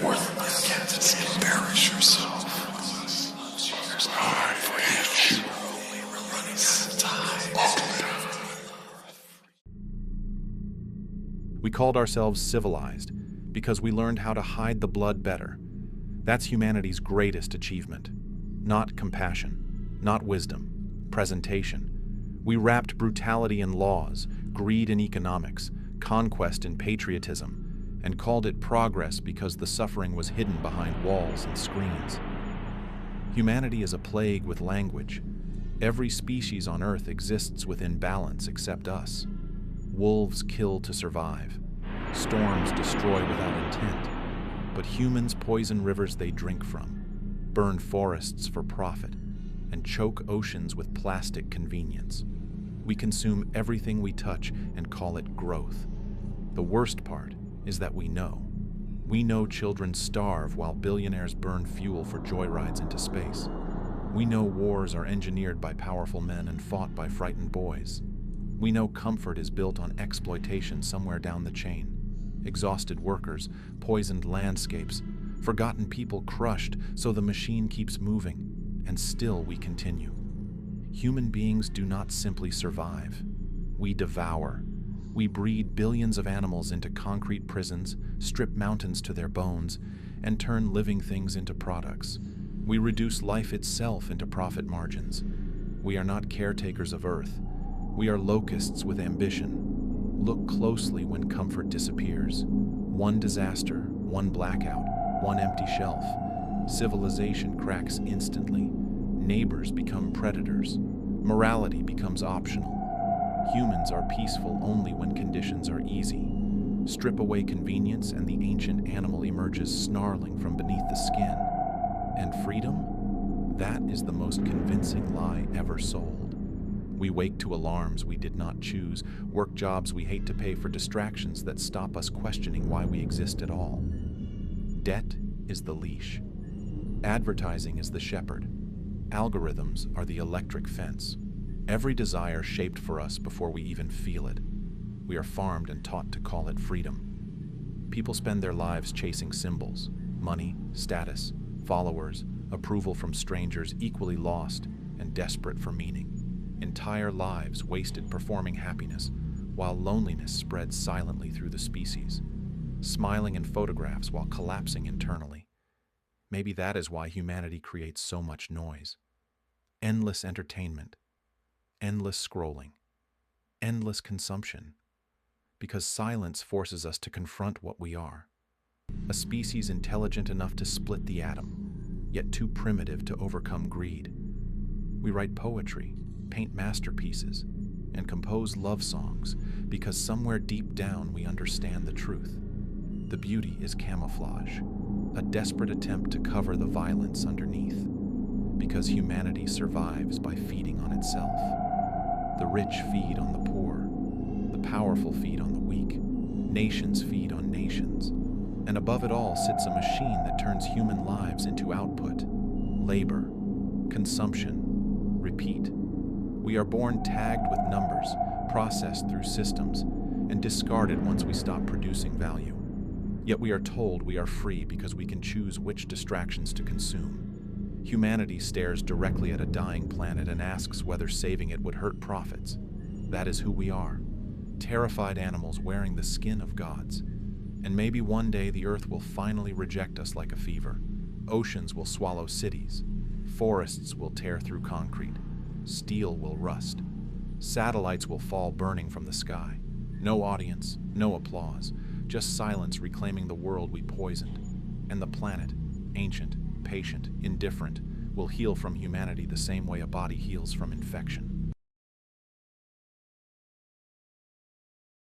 Worthless. Can't embarrass yourself. There's no hard for you. We called ourselves civilized because we learned how to hide the blood better. That's humanity's greatest achievement. Not compassion, not wisdom, presentation. We wrapped brutality in laws, greed in economics, conquest in patriotism, and called it progress because the suffering was hidden behind walls and screens. Humanity is a plague with language. Every species on Earth exists within balance except us. Wolves kill to survive. Storms destroy without intent. But humans poison rivers they drink from, burn forests for profit, and choke oceans with plastic convenience. We consume everything we touch and call it growth. The worst part is that we know. We know children starve while billionaires burn fuel for joyrides into space. We know wars are engineered by powerful men and fought by frightened boys. We know comfort is built on exploitation somewhere down the chain. Exhausted workers, poisoned landscapes, forgotten people crushed so the machine keeps moving, and still we continue. Human beings do not simply survive. We devour. We breed billions of animals into concrete prisons, strip mountains to their bones, and turn living things into products. We reduce life itself into profit margins. We are not caretakers of Earth. We are locusts with ambition. Look closely when comfort disappears. One disaster, one blackout, one empty shelf. Civilization cracks instantly. Neighbors become predators. Morality becomes optional. Humans are peaceful only when conditions are easy. Strip away convenience and the ancient animal emerges snarling from beneath the skin. And freedom? That is the most convincing lie ever sold. We wake to alarms we did not choose, work jobs we hate to pay for distractions that stop us questioning why we exist at all. Debt is the leash. Advertising is the shepherd. Algorithms are the electric fence. Every desire shaped for us before we even feel it. We are farmed and taught to call it freedom. People spend their lives chasing symbols, money, status, followers, approval from strangers, equally lost and desperate for meaning. Entire lives wasted performing happiness, while loneliness spreads silently through the species, smiling in photographs while collapsing internally. Maybe that is why humanity creates so much noise. Endless entertainment, endless scrolling, endless consumption, because silence forces us to confront what we are. A species intelligent enough to split the atom, yet too primitive to overcome greed. We write poetry, paint masterpieces, and compose love songs because somewhere deep down we understand the truth. The beauty is camouflage, a desperate attempt to cover the violence underneath, because humanity survives by feeding on itself. The rich feed on the poor, the powerful feed on the weak, nations feed on nations, and above it all sits a machine that turns human lives into output, labor, consumption, repeat. We are born tagged with numbers, processed through systems, and discarded once we stop producing value. Yet we are told we are free because we can choose which distractions to consume. Humanity stares directly at a dying planet and asks whether saving it would hurt profits. That is who we are, terrified animals wearing the skin of gods. And maybe one day the Earth will finally reject us like a fever. Oceans will swallow cities. Forests will tear through concrete. Steel will rust. Satellites will fall burning from the sky. No audience, no applause, just silence reclaiming the world we poisoned. And the planet, ancient, patient, indifferent, will heal from humanity the same way a body heals from infection.